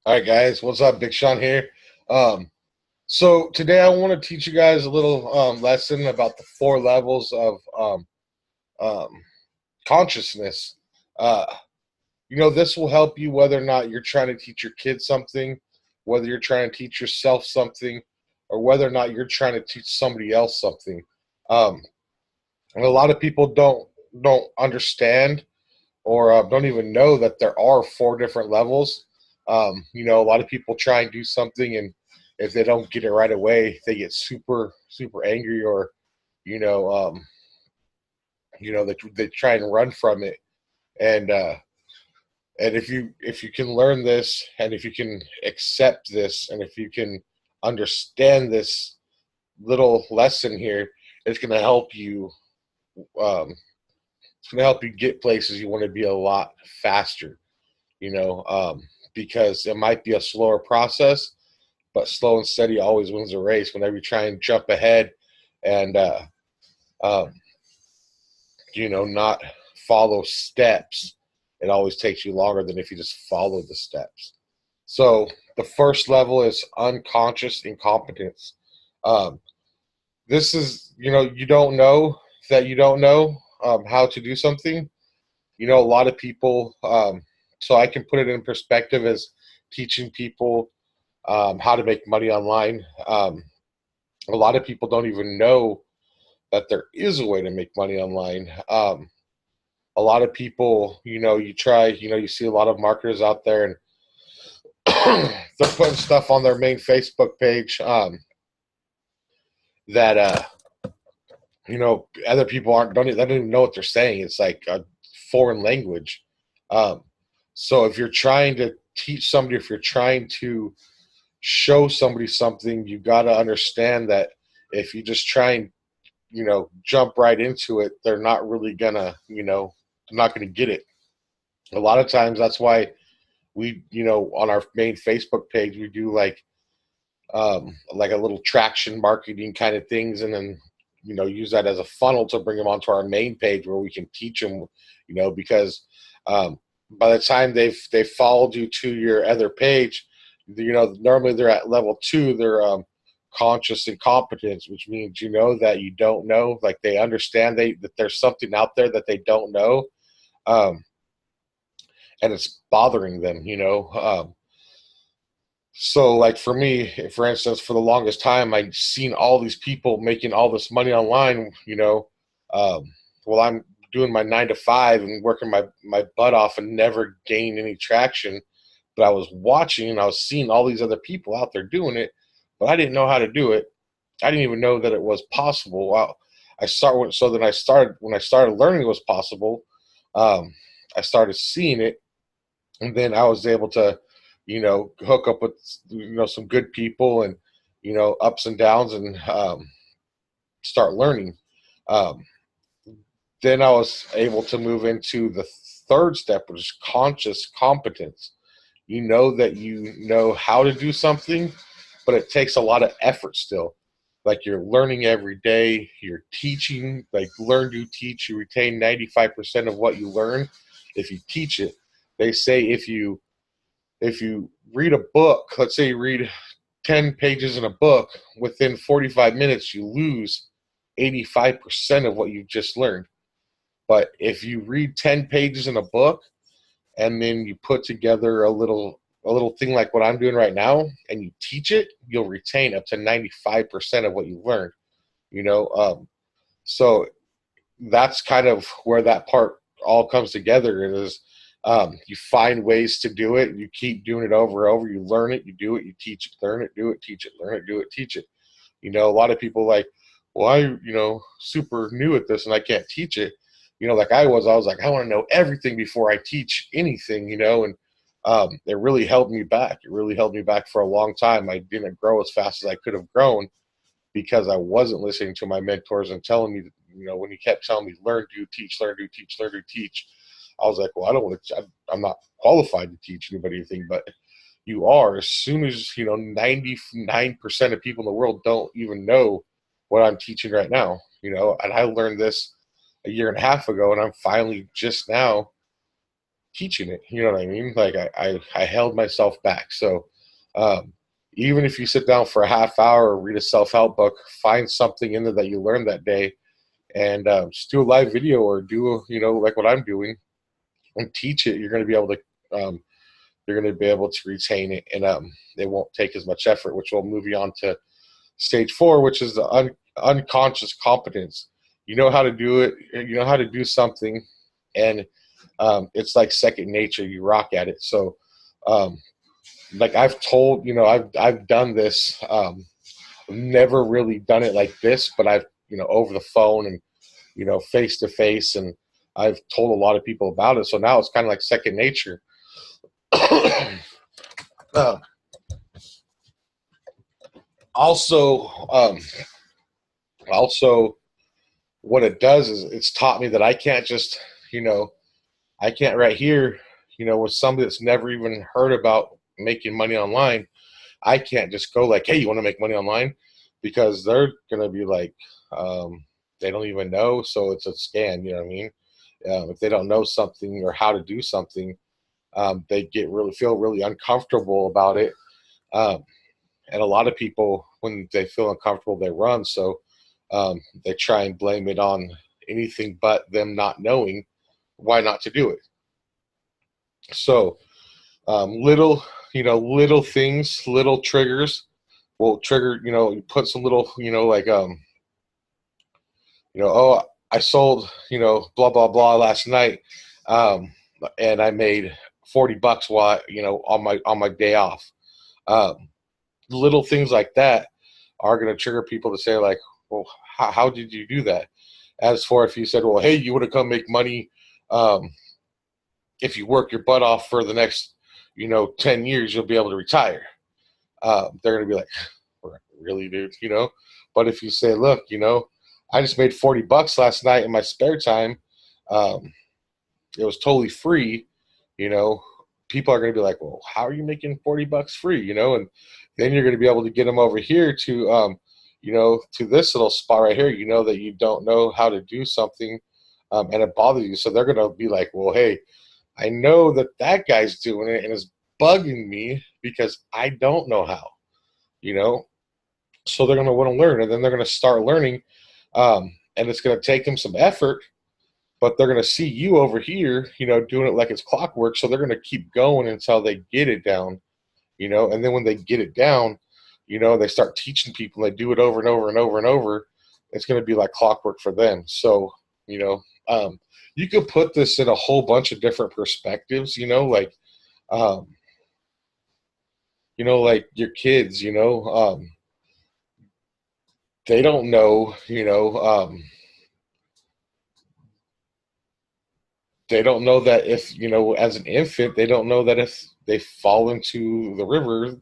All right, guys, what's up? Big Sean here. Um, so today I want to teach you guys a little lesson about the four levels of um, consciousness. Uh, this will help you whether or not you're trying to teach your kids something, whether you're trying to teach yourself something, or whether or not you're trying to teach somebody else something. Um, and a lot of people don't understand or don't even know that there are four different levels. A lot of people try and do something, and if they don't get it right away, they get super angry, or you know, um, they try and run from it. And if you can learn this, and if you can accept this, and if you can understand this little lesson here, it's going to help you. Um, it's going to help you get places you want to be a lot faster. you know, um, because it might be a slower process, but slow and steady always wins the race. Whenever you try and jump ahead and, um, not follow steps, it always takes you longer than if you just follow the steps. So the first level is unconscious incompetence. Um, this is, you don't know that you don't know how to do something. A lot of people, so I can put it in perspective as teaching people how to make money online. A lot of people don't even know that there is a way to make money online. A lot of people, you try, you see a lot of marketers out there, and they're putting stuff on their main Facebook page that other people they don't even know what they're saying. It's like a foreign language. Um, so if you're trying to teach somebody, if you're trying to show somebody something, you got to understand that if you just try and jump right into it, they're not really gonna they're not gonna get it. A lot of times that's why we on our main Facebook page we do like a little traction marketing kind of things, and then use that as a funnel to bring them onto our main page where we can teach them, because by the time they've followed you to your other page, normally they're at level 2. They're conscious incompetence, which means that you don't know, like they understand that there's something out there that they don't know, um, and it's bothering them. So, like for me, for instance, for the longest time, I'd seen all these people making all this money online. Well, I'm doing my 9 to 5 and working my butt off and never gained any traction. But I was watching and I was seeing all these other people out there doing it, but I didn't know how to do it. I didn't even know that it was possible. So then I started when I started learning it was possible. Um, I started seeing it, and then I was able to, hook up with some good people, and ups and downs, and start learning. Um, then I was able to move into the third step, which is conscious competence. You know that you know how to do something, but it takes a lot of effort still. Like you're learning every day, you're teaching, like learn, do, teach. You retain 95% of what you learn if you teach it. They say if you read a book, let's say you read 10 pages in a book, within 45 minutes, you lose 85% of what you just learned. But if you read 10 pages in a book and then you put together a little thing like what I'm doing right now and you teach it, you'll retain up to 95% of what you learned. You know, so that's kind of where that part all comes together. It is you find ways to do it. You keep doing it over and over. You learn it. You do it. You teach it. Learn it. Do it. Teach it. Learn it. Do it. Teach it. A lot of people like, well, super new at this and I can't teach it. Like I was like, I want to know everything before I teach anything. And it really held me back. It really held me back for a long time. I didn't grow as fast as I could have grown because I wasn't listening to my mentors and telling me, when he kept telling me, learn, do, teach, learn, do, teach, learn, do, teach. I was like, well, I don't want to, I'm not qualified to teach anybody anything, but you are. As soon as, 99% of people in the world don't even know what I'm teaching right now, and I learned this a year and a half ago, and I'm finally just now teaching it. You know what I mean? Like I held myself back. So um, even if you sit down for a half hour or read a self-help book, find something in there that you learned that day, and just do a live video or do, you know, like what I'm doing, and teach it. You're going to be able to retain it, and it won't take as much effort, which will move you on to stage 4, which is the unconscious competence. You know how to do it. You know how to do something, and it's like second nature. You rock at it. So, like I've told, you know, I've done this. Never really done it like this, but I've, you know, over the phone and, you know, face to face, and I've told a lot of people about it. So now it's kind of like second nature. uh, also, also, what it does is it's taught me that I can't just, you know, I can't right here, you know, with somebody that's never even heard about making money online. I can't just go like, hey, you want to make money online? Because they're gonna be like, they don't even know, so it's a scam. You know what I mean? If they don't know something or how to do something, they get really feel really uncomfortable about it. Um, and a lot of people, when they feel uncomfortable, they run. So they try and blame it on anything but them not knowing why not to do it. So little, you know, little things, little triggers will trigger. You know, you put some little, you know, like you know, oh, I sold, you know, blah blah blah last night, um, and I made $40 while, you know, on my day off. Um, Little things like that are going to trigger people to say like, well, how did you do that? As for if you said, well, hey, you want to come make money, um, if you work your butt off for the next, you know, 10 years, you'll be able to retire. They're going to be like, really, dude, you know? But if you say, look, you know, I just made $40 last night in my spare time. Um, it was totally free, you know, people are going to be like, well, how are you making $40 free, you know? And then you're going to be able to get them over here to, you know, to this little spot right here, you know, that you don't know how to do something, and it bothers you. So they're going to be like, well, hey, I know that that guy's doing it and is bugging me because I don't know how, you know? So they're going to want to learn, and then they're going to start learning, and it's going to take them some effort, but they're going to see you over here, you know, doing it like it's clockwork. So they're going to keep going until they get it down, you know. And then when they get it down, you know, they start teaching people. They do it over and over and over and over. It's going to be like clockwork for them. So, you know, you could put this in a whole bunch of different perspectives, um, you know, like your kids, you know, they don't know, you know, they don't know that if, you know, as an infant, they don't know that if they fall into the river,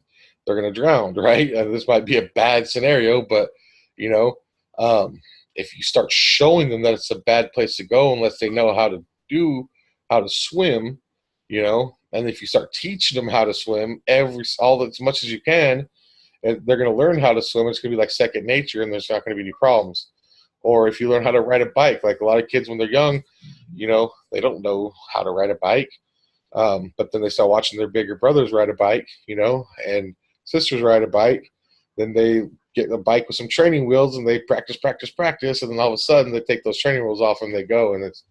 they're going to drown, right? And this might be a bad scenario, but, you know, um, if you start showing them that it's a bad place to go unless they know how to swim, you know, and if you start teaching them how to swim all as much as you can, and they're going to learn how to swim, it's going to be like second nature, and there's not going to be any problems. Or if you learn how to ride a bike, like a lot of kids when they're young, you know, they don't know how to ride a bike. But then they start watching their bigger brothers ride a bike, you know, and sisters ride a bike. Then they get a bike with some training wheels and they practice, practice, practice. And then all of a sudden they take those training wheels off and they go, and it's,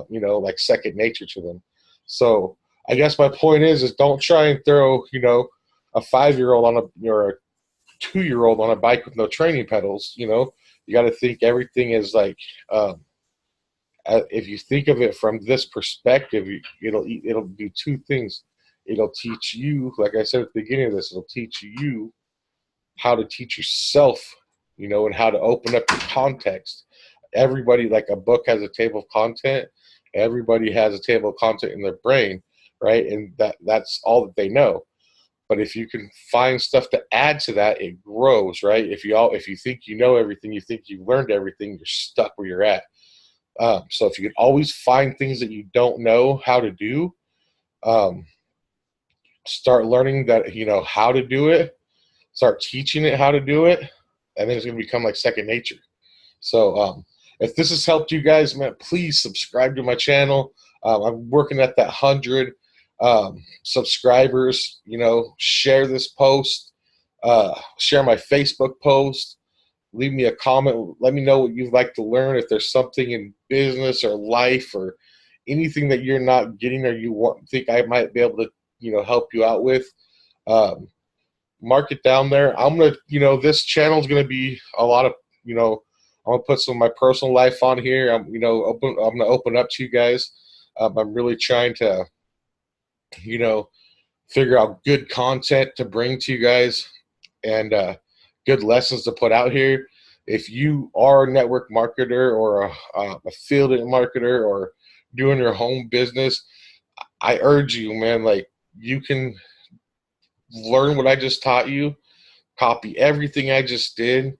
you know, like second nature to them. So I guess my point is don't try and throw, you know, a 5-year-old on or a 2-year-old on a bike with no training pedals. You know, you got to think everything is like, if you think of it from this perspective, it'll do two things. It'll teach you, like I said at the beginning of this, it'll teach you how to teach yourself, you know, and how to open up your context. Everybody, like a book has a table of content. Everybody has a table of content in their brain, right? And that's all that they know. But if you can find stuff to add to that, it grows, right? If you think you know everything, you think you've learned everything, you're stuck where you're at. So if you can always find things that you don't know how to do, um, start learning that, you know, how to do it, start teaching it how to do it, and then it's going to become like second nature. So if this has helped you guys, man, please subscribe to my channel. I'm working at that 100 subscribers. You know, share this post, share my Facebook post, leave me a comment. Let me know what you'd like to learn. If there's something in business or life or anything that you're not getting or you think I might be able to, you know, help you out with, um, mark it down there. I'm gonna, you know, this channel is gonna be a lot of, you know, I'm gonna put some of my personal life on here. I'm, you know, I'm gonna open up to you guys. I'm really trying to, you know, figure out good content to bring to you guys and good lessons to put out here. If you are a network marketer or a affiliate marketer or doing your home business, I urge you, man, like you can learn what I just taught you, copy everything I just did,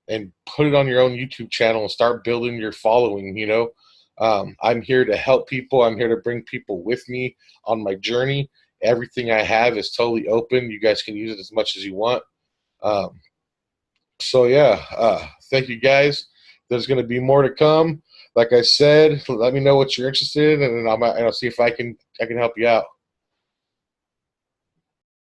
and put it on your own YouTube channel and start building your following. You know, I'm here to help people. I'm here to bring people with me on my journey. Everything I have is totally open. You guys can use it as much as you want. Um, so yeah, thank you guys. There's going to be more to come. Like I said, let me know what you're interested in, and I'll see if I can help you out.